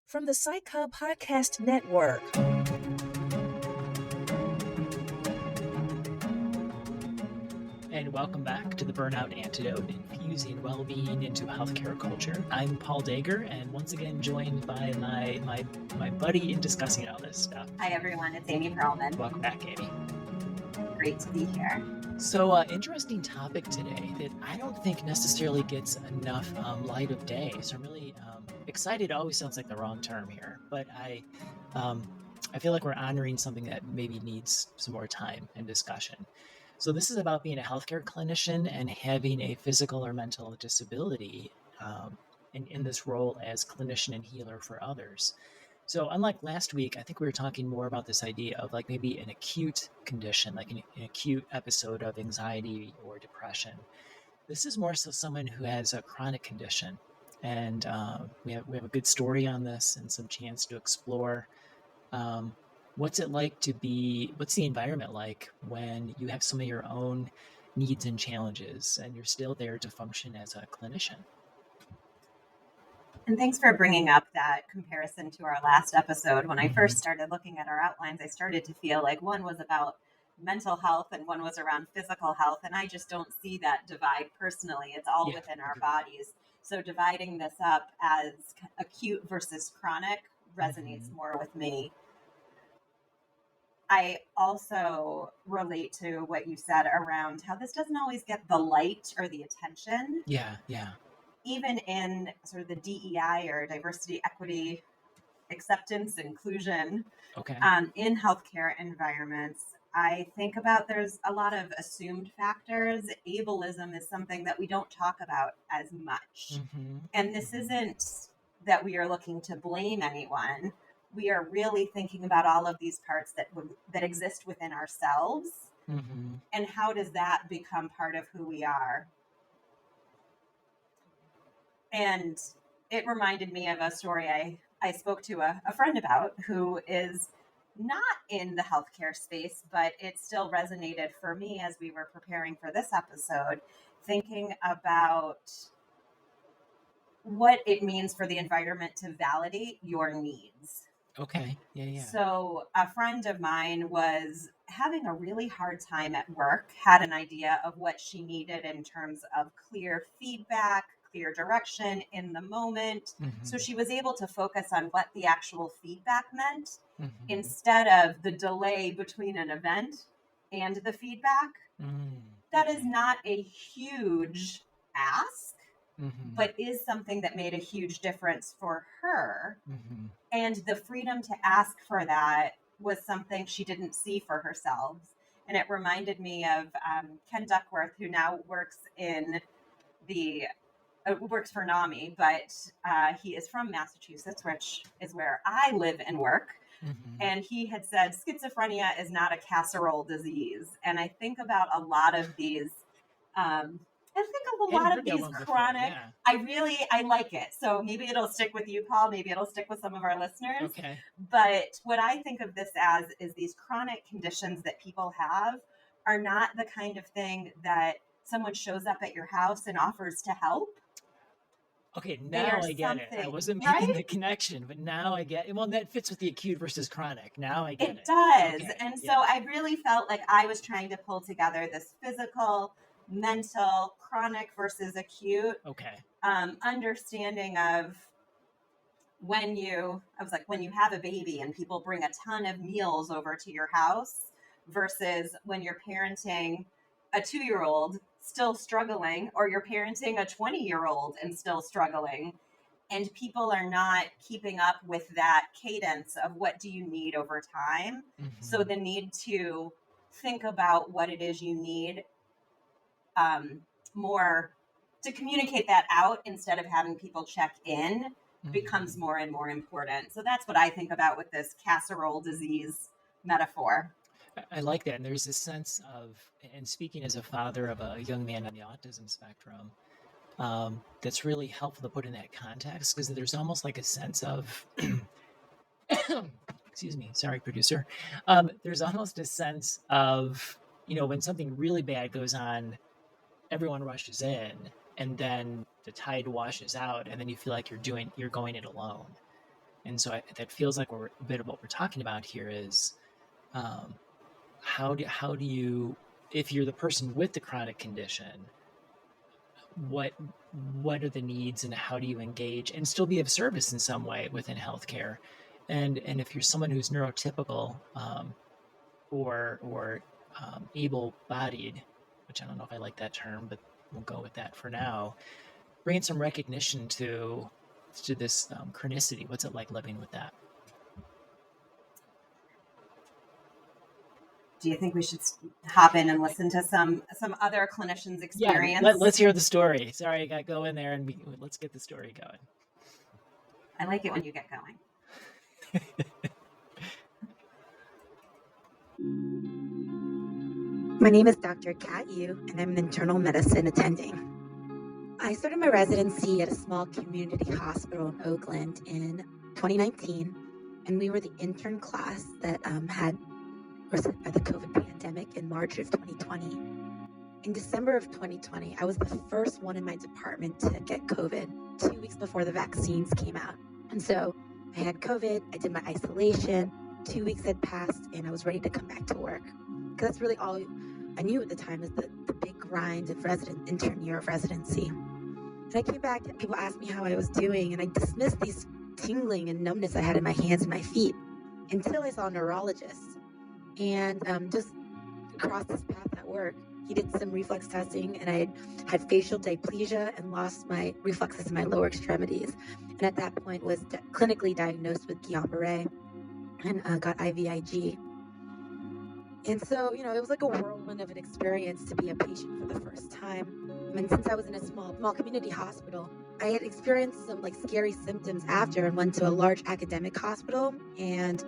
from the Psych Hub Podcast Network. And welcome back to the Burnout Antidote, infusing well-being into healthcare culture. I'm Paul Dager, and once again joined by my buddy in discussing all this stuff. Hi everyone, it's Amy Pearlman. Welcome back, Amy. Great to be here. So, interesting topic today that I don't think necessarily gets enough light of day. So I'm really excited. Always sounds like the wrong term here, but I feel like we're honoring something that maybe needs some more time and discussion. So this is about being a healthcare clinician and having a physical or mental disability in this role as clinician and healer for others. So unlike last week, I think we were talking more about this idea of like maybe an acute condition, like an acute episode of anxiety or depression. This is more so someone who has a chronic condition. And we have a good story on this and some chance to explore what's the environment like when you have some of your own needs and challenges and you're still there to function as a clinician? And thanks for bringing up that comparison to our last episode. When I first started looking at our outlines, I started to feel like one was about mental health and one was around physical health. And I just don't see that divide personally. It's all within our bodies. So dividing this up as acute versus chronic resonates more with me. I also relate to what you said around how this doesn't always get the light or the attention. Yeah. Even in sort of the DEI or diversity, equity, acceptance, inclusion in healthcare environments, I think about there's a lot of assumed factors. Ableism is something that we don't talk about as much. And this isn't that we are looking to blame anyone. We are really thinking about all of these parts that exist within ourselves. And how does that become part of who we are? And it reminded me of a story I spoke to a friend about who is not in the healthcare space, but it still resonated for me as we were preparing for this episode, thinking about what it means for the environment to validate your needs. Okay. Yeah. So a friend of mine was having a really hard time at work, had an idea of what she needed in terms of clear feedback, clear direction in the moment. So she was able to focus on what the actual feedback meant instead of the delay between an event and the feedback. That is not a huge ask, but is something that made a huge difference for her. And the freedom to ask for that was something she didn't see for herself. And it reminded me of Ken Duckworth, who now works for NAMI, but he is from Massachusetts, which is where I live and work. And he had said, schizophrenia is not a casserole disease. And I think about a lot of these, chronic, I like it. So maybe it'll stick with you, Paul. Maybe it'll stick with some of our listeners. Okay. But what I think of this as is these chronic conditions that people have are not the kind of thing that someone shows up at your house and offers to help. Okay, now I get it. I wasn't making the connection, but now I get it. Well, that fits with the acute versus chronic. Now I get it. It does. Okay, and so I really felt like I was trying to pull together this physical, mental, chronic versus acute understanding of when you have a baby and people bring a ton of meals over to your house versus when you're parenting a 2-year-old still struggling, or you're parenting a 20-year-old and still struggling, and people are not keeping up with that cadence of what do you need over time. So the need to think about what it is you need more to communicate that out instead of having people check in becomes more and more important. So that's what I think about with this casserole disease metaphor. I like that. And there's this sense of, and speaking as a father of a young man on the autism spectrum, that's really helpful to put in that context, because there's almost like a sense of, excuse me, sorry, producer. There's almost a sense of, when something really bad goes on, everyone rushes in, and then the tide washes out, and then you feel like you're going it alone. And so that feels like a bit of what we're talking about here is um, how do you, if you're the person with the chronic condition, what are the needs and how do you engage and still be of service in some way within healthcare? And if you're someone who's neurotypical or able-bodied, which I don't know if I like that term, but we'll go with that for now, bringing some recognition to this chronicity. What's it like living with that? Do you think we should hop in and listen to some other clinicians' experience? Yeah, let's hear the story. Sorry, I got to go in there and let's get the story going. I like it when you get going. My name is Dr. Kat Yu, and I'm an internal medicine attending. I started my residency at a small community hospital in Oakland in 2019, and we were the intern class that was hit by the COVID pandemic in March of 2020. In December of 2020, I was the first one in my department to get COVID 2 weeks before the vaccines came out. And so I had COVID, I did my isolation, 2 weeks had passed, and I was ready to come back to work. Because that's really all I knew at the time is the big grind of intern year of residency. And I came back and people asked me how I was doing, and I dismissed these tingling and numbness I had in my hands and my feet until I saw a neurologist. And just across this path at work, he did some reflex testing, and I had facial diplegia and lost my reflexes in my lower extremities. And at that point was clinically diagnosed with Guillain-Barré and got IVIG. And so, it was like a whirlwind of an experience to be a patient for the first time. And since I was in a small community hospital, I had experienced some scary symptoms after and went to a large academic hospital and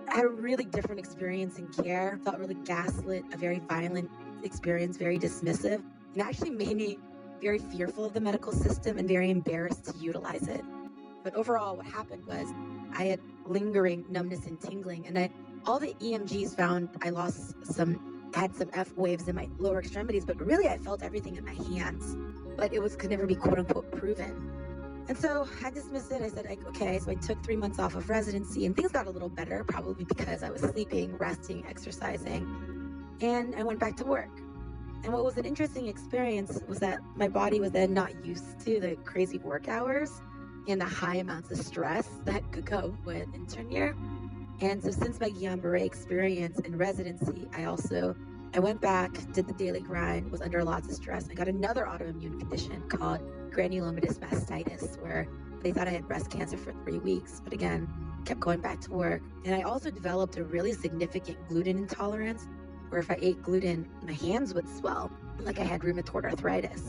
had a really different experience in care. Felt really gaslit, a very violent experience, very dismissive, and actually made me very fearful of the medical system and very embarrassed to utilize it. But overall, what happened was I had lingering numbness and tingling, and all the EMGs found I had some F waves in my lower extremities, but really I felt everything in my hands, but could never be quote unquote proven. And so I dismissed it. I said, okay, so I took 3 months off of residency and things got a little better, probably because I was sleeping, resting, exercising, and I went back to work. And what was an interesting experience was that my body was then not used to the crazy work hours and the high amounts of stress that could go with intern year. And so since my Guillain-Barré experience in residency, I went back, did the daily grind, was under lots of stress. I got another autoimmune condition called granulomatous mastitis, where they thought I had breast cancer for 3 weeks, but again, kept going back to work. And I also developed a really significant gluten intolerance, where if I ate gluten, my hands would swell, like I had rheumatoid arthritis.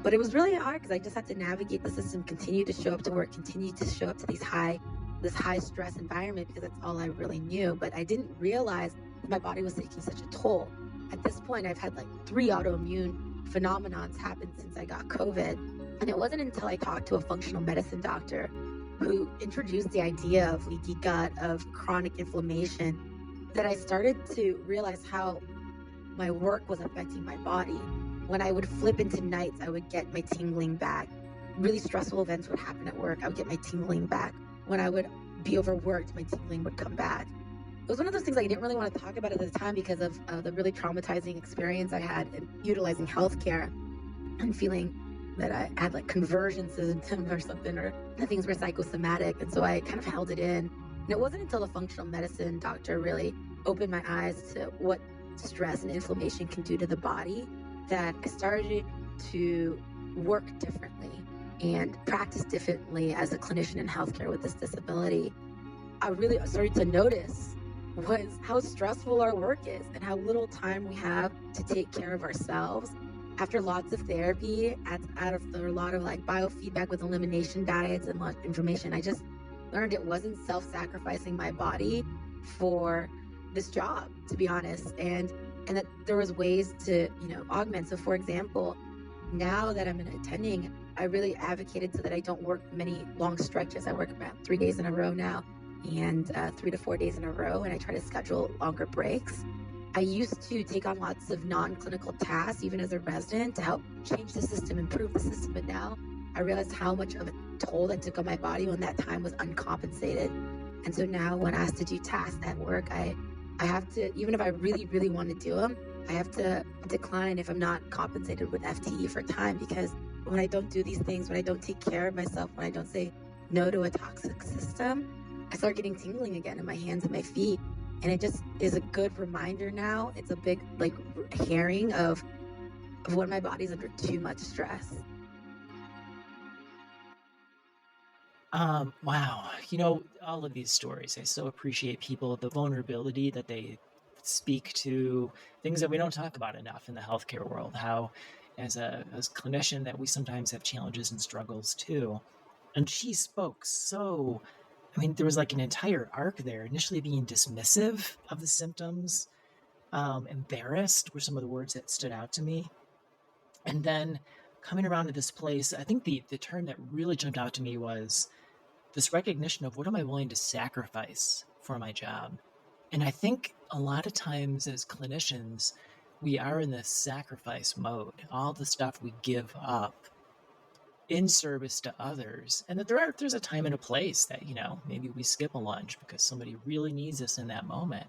But it was really hard because I just had to navigate the system, continue to show up to work, continue to show up to this high stress environment because that's all I really knew. But I didn't realize that my body was taking such a toll. At this point, I've had 3 autoimmune phenomenons happen since I got COVID. And it wasn't until I talked to a functional medicine doctor who introduced the idea of leaky gut, of chronic inflammation, that I started to realize how my work was affecting my body. When I would flip into nights, I would get my tingling back. Really stressful events would happen at work. I would get my tingling back. When I would be overworked, my tingling would come back. It was one of those things I didn't really want to talk about at the time because of the really traumatizing experience I had in utilizing healthcare and feeling that I had conversion symptoms or something, or that things were psychosomatic. And so I kind of held it in. And it wasn't until the functional medicine doctor really opened my eyes to what stress and inflammation can do to the body that I started to work differently and practice differently as a clinician in healthcare with this disability. I really started to notice was how stressful our work is and how little time we have to take care of ourselves. After lots of therapy, after a lot of biofeedback with elimination diets and lots of information, I just learned it wasn't self-sacrificing my body for this job, to be honest, and that there was ways to augment. So for example, now that I'm attending, I really advocated so that I don't work many long stretches. I work about 3 days in a row now and 3 to 4 days in a row, and I try to schedule longer breaks. I used to take on lots of non-clinical tasks, even as a resident, to help change the system, improve the system. But now I realized how much of toll that took on my body when that time was uncompensated. And so now when asked to do tasks at work, I have to, even if I really, really want to do them, I have to decline if I'm not compensated with FTE for time, because when I don't do these things, when I don't take care of myself, when I don't say no to a toxic system, I start getting tingling again in my hands and my feet. And it just is a good reminder now. It's a big hearing of when my body's under too much stress. Wow. All of these stories, I so appreciate people, the vulnerability that they speak to, things that we don't talk about enough in the healthcare world, how as a clinician that we sometimes have challenges and struggles too. And she spoke so, there was like an entire arc there, initially being dismissive of the symptoms, embarrassed were some of the words that stood out to me. And then coming around to this place, I think the term that really jumped out to me was this recognition of what am I willing to sacrifice for my job. And I think a lot of times as clinicians, we are in this sacrifice mode, all the stuff we give up in service to others, and that there's a time and a place that, maybe we skip a lunch because somebody really needs us in that moment.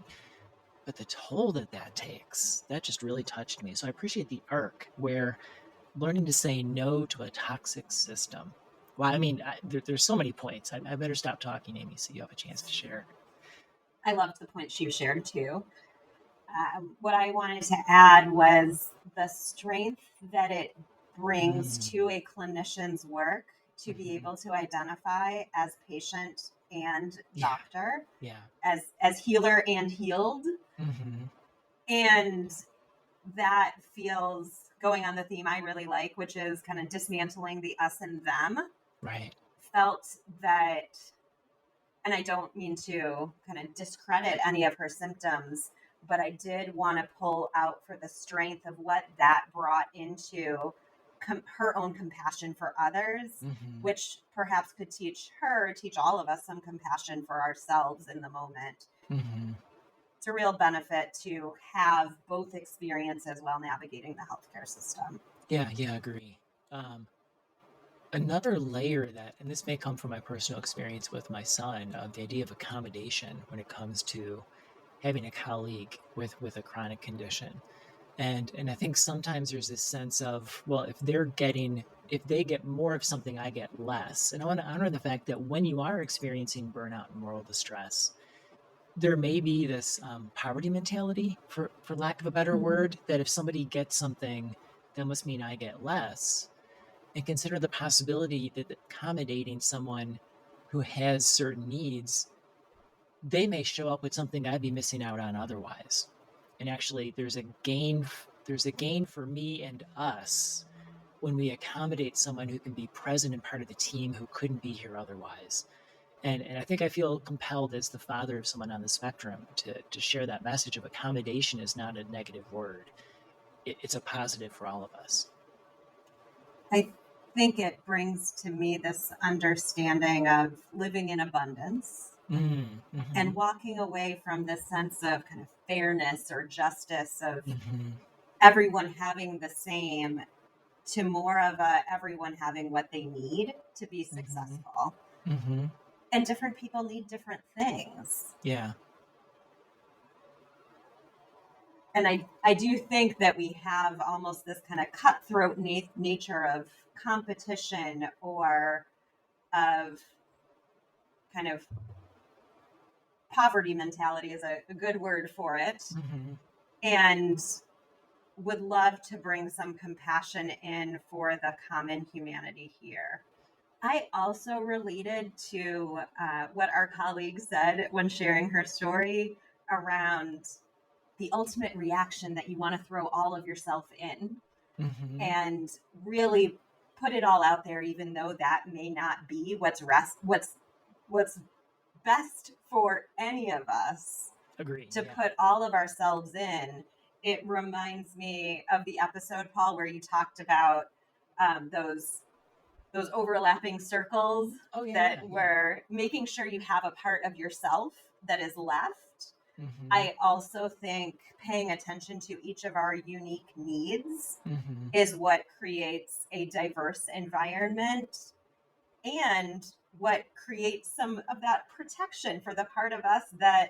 But the toll that takes, that just really touched me. So I appreciate the arc where learning to say no to a toxic system. Well, there's so many points. I better stop talking, Amy, so you have a chance to share. I loved the points you shared too. What I wanted to add was the strength that it brings to a clinician's work to be able to identify as patient and doctor, as healer and healed. And that feels going on the theme I really like, which is kind of dismantling the us and them. Right. Felt that, and I don't mean to kind of discredit any of her symptoms, but I did want to pull out for the strength of what that brought into her own compassion for others, which perhaps could teach all of us some compassion for ourselves in the moment. It's a real benefit to have both experiences while navigating the healthcare system. Yeah, agree. Another layer that, and this may come from my personal experience with my son, the idea of accommodation when it comes to having a colleague with a chronic condition. And I think sometimes there's this sense of, well, if they get more of something, I get less. And I want to honor the fact that when you are experiencing burnout and moral distress, there may be this poverty mentality, for lack of a better word, that if somebody gets something, that must mean I get less. And consider the possibility that accommodating someone who has certain needs, they may show up with something I'd be missing out on otherwise. And actually, there's a gain for me and us when we accommodate someone who can be present and part of the team who couldn't be here otherwise. And I think I feel compelled as the father of someone on the spectrum to share that message of accommodation is not a negative word. It's a positive for all of us. I think it brings to me this understanding of living in abundance and walking away from this sense of kind of fairness or justice of everyone having the same to more of a everyone having what they need to be successful. And different people need different things. Yeah. And I do think that we have almost this kind of cutthroat nature of competition or of kind of poverty mentality is a good word for it. And would love to bring some compassion in for the common humanity here. I also related to what our colleague said when sharing her story around the ultimate reaction that you want to throw all of yourself in and really put it all out there, even though that may not be what's best for any of us. Agree. To put all of ourselves in. It reminds me of the episode, Paul, where you talked about those overlapping circles were making sure you have a part of yourself that is left. I also think paying attention to each of our unique needs is what creates a diverse environment and what creates some of that protection for the part of us that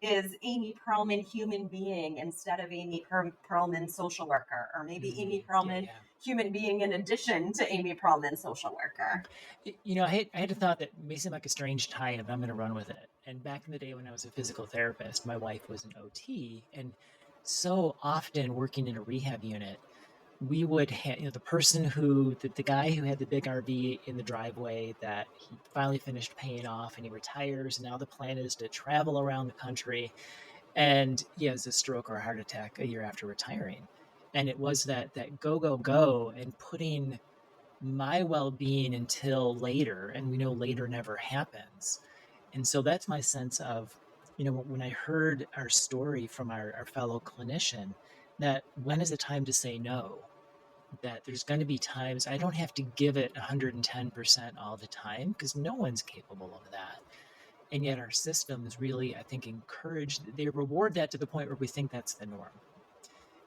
is Amy Pearlman human being instead of Amy Pearlman social worker, or maybe Amy Yeah, Pearlman yeah. human being in addition to Amy Pearlman social worker. I had a thought that may seem like a strange tie-in, but I'm going to run with it. And back in the day when I was a physical therapist, my wife was an OT, and so often working in a rehab unit, we would have, the person the guy who had the big RV in the driveway that he finally finished paying off and he retires. And now the plan is to travel around the country, and he has a stroke or a heart attack a year after retiring. And it was that go, go, go, and putting my well-being until later, and we know later never happens. And so that's my sense of, when I heard our story from our fellow clinician, that when is it time to say no? That there's going to be times I don't have to give it 110% all the time, because no one's capable of that. And yet our systems really, I think, they reward that to the point where we think that's the norm.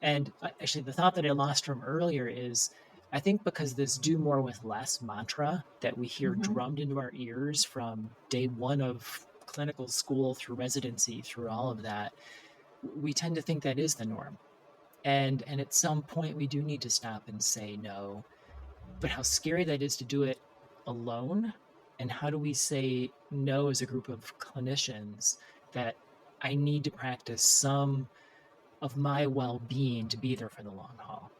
And actually, the thought that I lost from earlier is, I think because this do more with less mantra that we hear drummed into our ears from day one of clinical school through residency, through all of that, we tend to think that is the norm. And at some point, we do need to stop and say no. But how scary that is to do it alone. And how do we say no as a group of clinicians that I need to practice some of my well-being to be there for the long haul,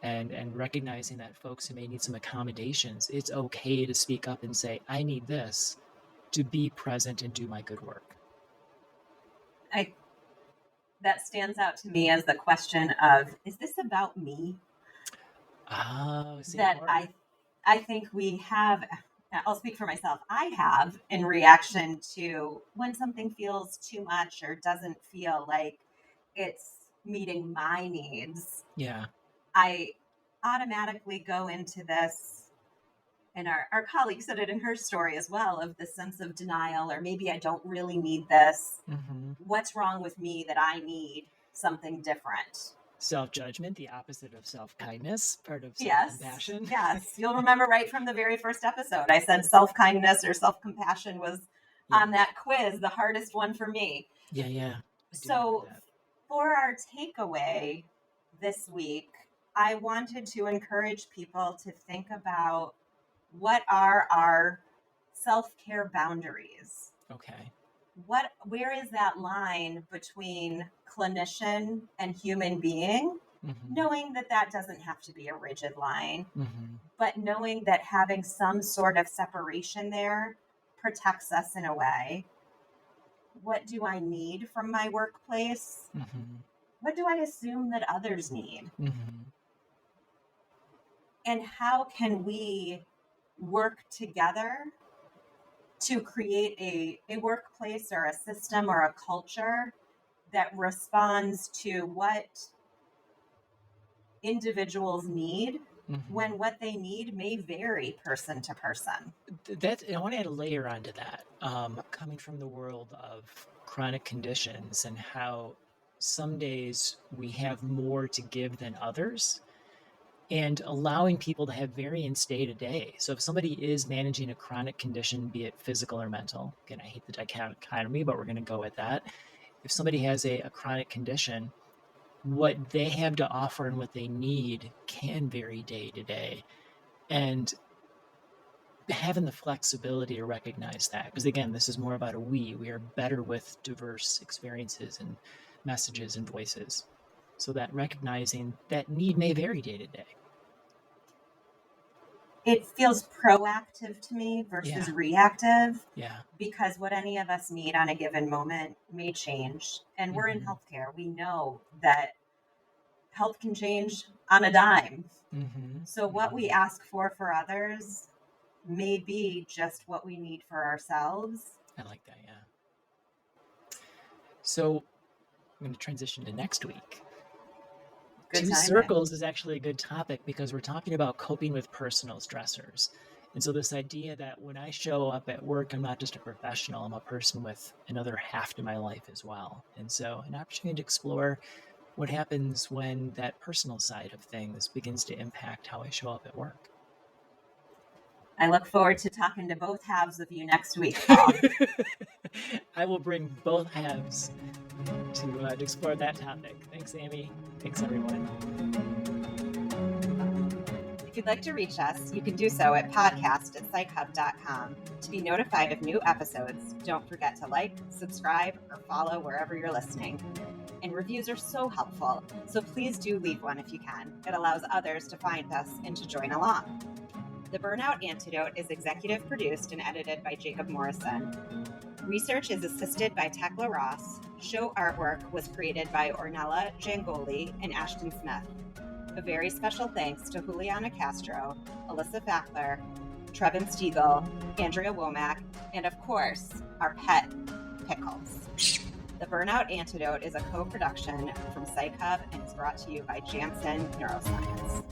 and recognizing that folks who may need some accommodations, it's okay to speak up and say, I need this to be present and do my good work. That stands out to me as the question of, is this about me? That I think we have. I'll speak for myself. I have, in reaction to when something feels too much or doesn't feel like it's meeting my needs. Yeah. I automatically go into this, and our colleague said it in her story as well, of the sense of denial, or maybe I don't really need this. What's wrong with me that I need something different? Self-judgment, the opposite of self-kindness, part of Yes. self-compassion. Yes. You'll remember right from the very first episode, I said self-kindness or self-compassion was on that quiz, the hardest one for me. Yeah. So for our takeaway this week, I wanted to encourage people to think about, what are our self-care boundaries? Okay. Where is that line between clinician and human being? Knowing that doesn't have to be a rigid line, but knowing that having some sort of separation there protects us in a way. What do I need from my workplace? What do I assume that others need? And how can we work together to create a workplace or a system or a culture that responds to what individuals need, when what they need may vary person to person. I want to add a layer onto that, coming from the world of chronic conditions and how some days we have more to give than others, and allowing people to have variance day to day. So if somebody is managing a chronic condition, be it physical or mental, again, I hate the dichotomy, but we're going to go with that. If somebody has a chronic condition, what they have to offer and what they need can vary day to day. And having the flexibility to recognize that, because again, this is more about we are better with diverse experiences and messages and voices. So that recognizing that need may vary day to day. It feels proactive to me versus reactive. Yeah. Because what any of us need on a given moment may change. And we're in healthcare. We know that health can change on a dime. So what we ask for others may be just what we need for ourselves. I like that, yeah. So I'm going to transition to next week. Good Two timing. circles is actually a good topic because we're talking about coping with personal stressors. And so this idea that when I show up at work, I'm not just a professional, I'm a person with another half to my life as well. And so an opportunity to explore what happens when that personal side of things begins to impact how I show up at work. I look forward to talking to both halves of you next week, Paul. I will bring both halves to explore that topic. Thanks, Amy. Thanks, everyone. If you'd like to reach us, you can do so at podcast@psychhub.com. To be notified of new episodes, don't forget to like, subscribe, or follow wherever you're listening. And reviews are so helpful, so please do leave one if you can. It allows others to find us and to join along. The Burnout Antidote is executive produced and edited by Jacob Morrison. Research is assisted by Tekla Ross. Show artwork was created by Ornella Jangoli and Ashton Smith. A very special thanks to Juliana Castro, Alyssa Fackler, Trevin Stiegel, Andrea Womack, and of course, our pet, Pickles. The Burnout Antidote is a co-production from Psych Hub and is brought to you by Janssen Neuroscience.